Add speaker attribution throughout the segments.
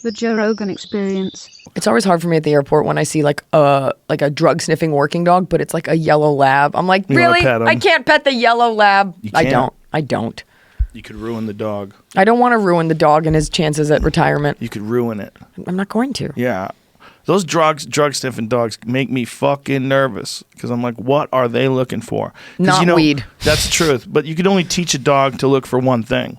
Speaker 1: The Joe Rogan Experience.
Speaker 2: It's always hard for me at the airport when I see like a drug sniffing working dog, but it's like a yellow lab. I'm like, really? I can't pet the yellow lab. I don't.
Speaker 3: You could ruin the dog.
Speaker 2: I don't want to ruin the dog and his chances at retirement.
Speaker 3: You could ruin it.
Speaker 2: I'm not going to.
Speaker 3: Yeah. Those drug sniffing dogs make me fucking nervous because I'm like, what are they looking for?
Speaker 2: Not weed.
Speaker 3: That's the truth. But you can only teach a dog to look for one thing.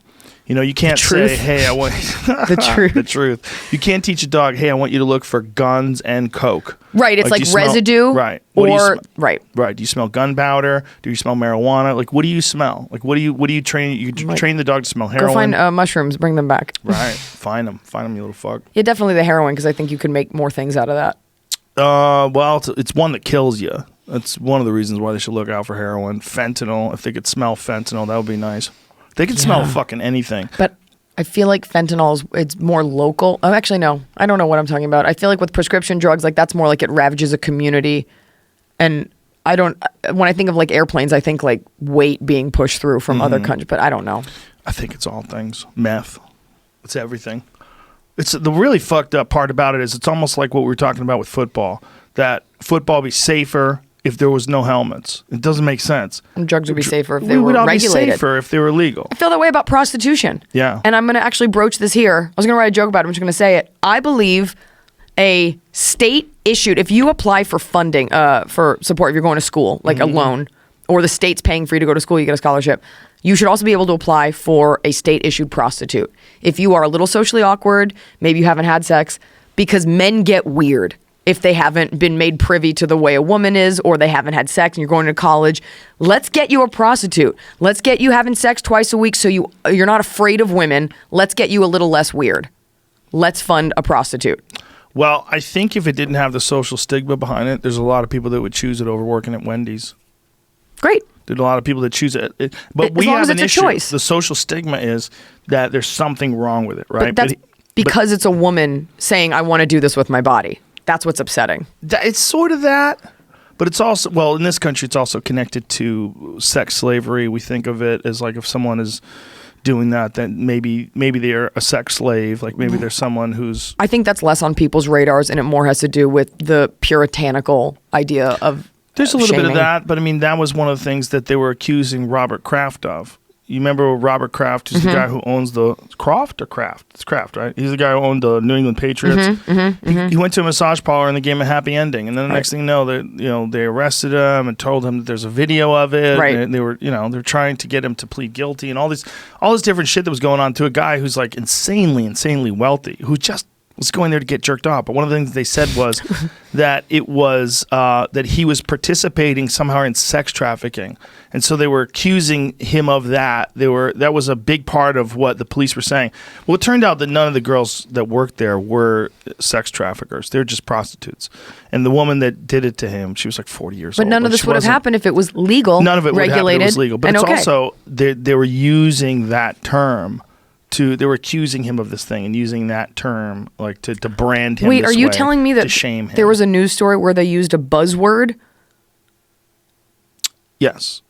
Speaker 3: You know, you can't say, hey, I want
Speaker 2: the truth.
Speaker 3: The truth. You can't teach a dog, hey, I want you to look for guns and coke.
Speaker 2: Right. It's like residue.
Speaker 3: Right.
Speaker 2: Right.
Speaker 3: Do you smell gunpowder? Do you smell marijuana? Like, what do you smell? Like, what do you train? You train the dog to smell heroin.
Speaker 2: Go find mushrooms. Bring them back.
Speaker 3: Right. Find them, you little fuck.
Speaker 2: Yeah, definitely the heroin because I think you can make more things out of that.
Speaker 3: Well, it's one that kills you. That's one of the reasons why they should look out for heroin. Fentanyl. If they could smell fentanyl, that would be nice. They can smell fucking anything.
Speaker 2: But I feel like fentanyl it's more local. Oh, actually, no. I don't know what I'm talking about. I feel like with prescription drugs, like that's more like it ravages a community. And when I think of like airplanes, I think like weight being pushed through from other countries, but I don't know.
Speaker 3: I think it's all things. Meth. It's everything. It's the really fucked up part about it is it's almost like what we were talking about with football, that football be safer if there was no helmets. It doesn't make sense.
Speaker 2: And drugs would be safer if they were
Speaker 3: would all
Speaker 2: regulated.
Speaker 3: Be safer if they were legal.
Speaker 2: I feel that way about prostitution.
Speaker 3: Yeah.
Speaker 2: And I'm going to actually broach this here. I was going to write a joke about it. I'm just going to say it. I believe a state issued, if you apply for funding, for support, if you're going to school, like a loan, or the state's paying for you to go to school, you get a scholarship, you should also be able to apply for a state issued prostitute. If you are a little socially awkward, maybe you haven't had sex, because men get weird if they haven't been made privy to the way a woman is, or they haven't had sex and you're going to college. Let's get you a prostitute. Let's get you having sex twice a week so you're not afraid of women. Let's get you a little less weird. Let's fund a prostitute.
Speaker 3: Well, I think if it didn't have the social stigma behind it, there's a lot of people that would choose it over working at Wendy's.
Speaker 2: Great.
Speaker 3: There's a lot of people that choose it. But
Speaker 2: we have an issue. Choice.
Speaker 3: The social stigma is that there's something wrong with it, right?
Speaker 2: But that's because it's a woman saying, I want to do this with my body. That's what's upsetting.
Speaker 3: It's sort of that, but it's also, well, in this country, it's also connected to sex slavery. We think of it as like if someone is doing that, then maybe they're a sex slave. Like maybe there's someone who's...
Speaker 2: I think that's less on people's radars, and it more has to do with the puritanical idea of
Speaker 3: There's a little
Speaker 2: shaming.
Speaker 3: bit of that, but I mean, that was one of the things that they were accusing Robert Kraft of. You remember Robert Kraft, who's the guy who owns the Kraft or Kraft? It's Kraft, right? He's the guy who owned the New England Patriots. He went to a massage parlor and they gave him a happy ending, and then the next thing you know, they arrested him and told him that there's a video of it.
Speaker 2: Right.
Speaker 3: And they were, they're trying to get him to plead guilty and all this different shit that was going on to a guy who's like insanely wealthy, who just was going there to get jerked off. But one of the things they said was that it was that he was participating somehow in sex trafficking, and so they were accusing him of that. That was a big part of what the police were saying. Well, it turned out that none of the girls that worked there were sex traffickers. They're just prostitutes. And the woman that did it to him, she was like 40 years old.
Speaker 2: But none of this would have happened if it was legal.
Speaker 3: None of it would have happened if it was legal. But it's
Speaker 2: okay.
Speaker 3: also they were using that term. They were accusing him of this thing and using that term like to brand him.
Speaker 2: Wait,
Speaker 3: this
Speaker 2: are you
Speaker 3: way,
Speaker 2: telling me that
Speaker 3: to shame him?
Speaker 2: There was a news story where they used a buzzword?
Speaker 3: Yes.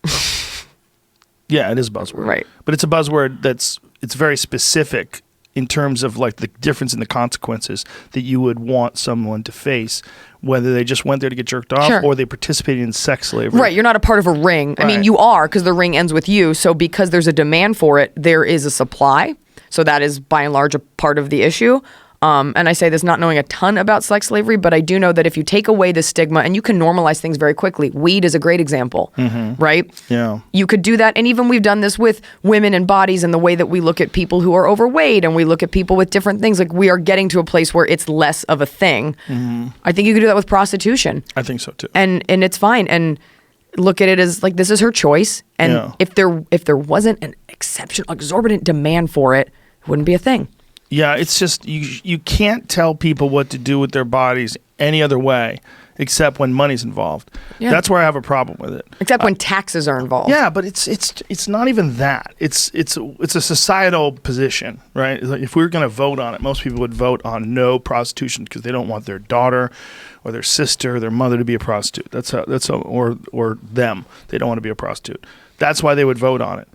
Speaker 3: Yeah, it is a buzzword.
Speaker 2: Right.
Speaker 3: But it's a buzzword it's very specific in terms of like the difference in the consequences that you would want someone to face, whether they just went there to get jerked off or they participated in sex slavery.
Speaker 2: Right, you're not a part of a ring. Right. I mean, you are, because the ring ends with you. So because there's a demand for it, there is a supply. So that is by and large a part of the issue. And I say this not knowing a ton about sex slavery, but I do know that if you take away the stigma, and you can normalize things very quickly. Weed is a great example, right?
Speaker 3: Yeah.
Speaker 2: You could do that. And even we've done this with women and bodies and the way that we look at people who are overweight and we look at people with different things. Like we are getting to a place where it's less of a thing. I think you could do that with prostitution.
Speaker 3: I think so too.
Speaker 2: And it's fine. And look at it as like this is her choice. And if there wasn't an exceptional, exorbitant demand for it, it wouldn't be a thing.
Speaker 3: Yeah, it's just you can't tell people what to do with their bodies any other way except when money's involved. Yeah. That's where I have a problem with it.
Speaker 2: Except when taxes are involved.
Speaker 3: Yeah, but it's not even that. It's a societal position, right? Like if we were going to vote on it, most people would vote on no prostitution because they don't want their daughter or their sister or their mother to be a prostitute. Or them. They don't want to be a prostitute. That's why they would vote on it.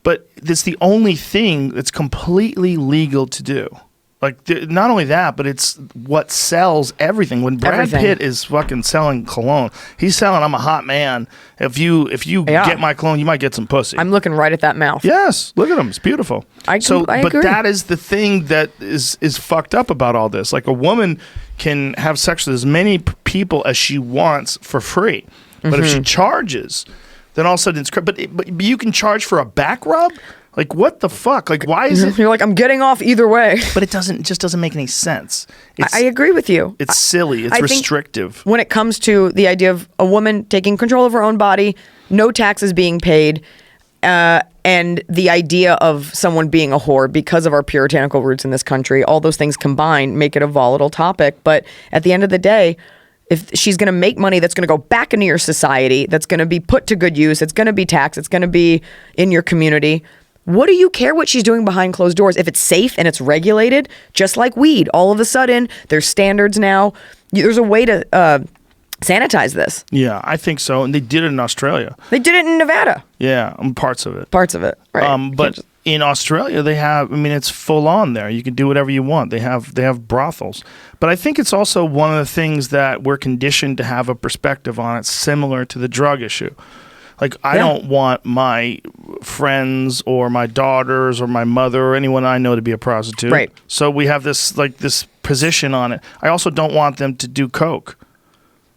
Speaker 3: But it's the only thing that's completely legal to do. Like, not only that, but it's what sells everything. When Brad
Speaker 2: Everything.
Speaker 3: Pitt is fucking selling cologne, he's selling, I'm a hot man. If you
Speaker 2: Yeah.
Speaker 3: get my cologne, you might get some pussy.
Speaker 2: I'm looking right at that mouth.
Speaker 3: Yes, look at him. It's beautiful.
Speaker 2: I
Speaker 3: but
Speaker 2: agree.
Speaker 3: that is the thing that is fucked up about all this. Like, a woman can have sex with as many people as she wants for free. But if she charges, then all of a sudden it's but you can charge for a back rub? Like, what the fuck? Like, why is it?
Speaker 2: You're like, I'm getting off either way.
Speaker 3: But it just doesn't make any sense.
Speaker 2: I agree with you.
Speaker 3: It's silly. It's
Speaker 2: I think
Speaker 3: restrictive.
Speaker 2: when it comes to the idea of a woman taking control of her own body, no taxes being paid, and the idea of someone being a whore because of our puritanical roots in this country, all those things combined make it a volatile topic. But at the end of the day, if she's going to make money that's going to go back into your society, that's going to be put to good use, it's going to be taxed, it's going to be in your community, what do you care what she's doing behind closed doors? If it's safe and it's regulated, just like weed, all of a sudden there's standards now. There's a way to sanitize this.
Speaker 3: Yeah, I think so. And they did it in Australia.
Speaker 2: They did it in Nevada.
Speaker 3: Yeah, parts of it.
Speaker 2: Parts of it, right?
Speaker 3: But in Australia, they have. I mean, it's full on there. You can do whatever you want. They have brothels. But I think it's also one of the things that we're conditioned to have a perspective on. It's similar to the drug issue. Like, I don't want my friends or my daughters or my mother or anyone I know to be a prostitute.
Speaker 2: Right.
Speaker 3: So we have this position on it. I also don't want them to do coke.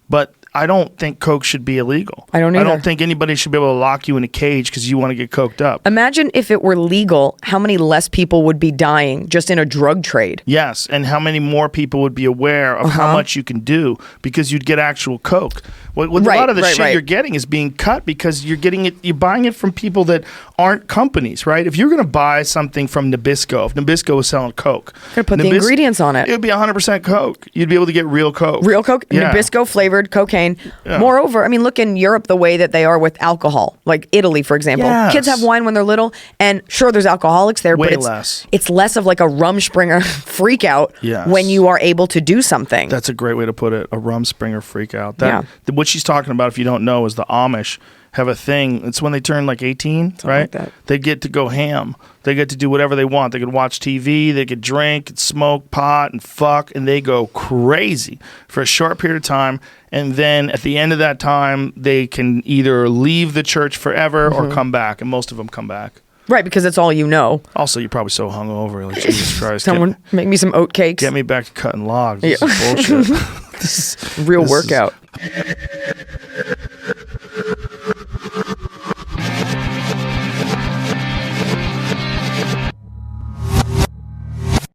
Speaker 3: But I don't think coke should be illegal.
Speaker 2: I don't either.
Speaker 3: I don't think anybody should be able to lock you in a cage because you want to get coked up.
Speaker 2: Imagine if it were legal, how many less people would be dying just in a drug trade?
Speaker 3: Yes, and how many more people would be aware of how much you can do because you'd get actual coke. A lot of the shit you're getting is being cut because you're buying it from people that aren't companies, right? If you're going to buy something from Nabisco, if Nabisco was selling coke,
Speaker 2: Gotta put the ingredients on it.
Speaker 3: It would be 100% coke. You'd be able to get real coke.
Speaker 2: Real coke,
Speaker 3: Yeah.
Speaker 2: Nabisco flavored cocaine.
Speaker 3: Yeah.
Speaker 2: Moreover, I mean, look in Europe the way that they are with alcohol, like Italy, for example.
Speaker 3: Yes.
Speaker 2: Kids have wine when they're little, and sure, there's alcoholics there,
Speaker 3: Way
Speaker 2: but
Speaker 3: less.
Speaker 2: it's less of like a Rumspringer freak out
Speaker 3: Yes.
Speaker 2: when you are able to do something.
Speaker 3: That's a great way to put it. A Rumspringer freak out. What she's talking about, if you don't know, is the Amish have a thing. It's when they turn like 18, right?
Speaker 2: like that.
Speaker 3: They get to go ham. They get to do whatever they want. They could watch TV. They could drink and smoke pot and fuck, and they go crazy for a short period of time. And then at the end of that time, they can either leave the church forever or come back. And most of them come back.
Speaker 2: Right, because it's all you know.
Speaker 3: Also, you're probably so hungover. Like, Jesus Christ.
Speaker 2: Someone make me some oat cakes.
Speaker 3: Get me back to cutting logs. This is bullshit.
Speaker 2: Real
Speaker 3: This is-
Speaker 2: workout.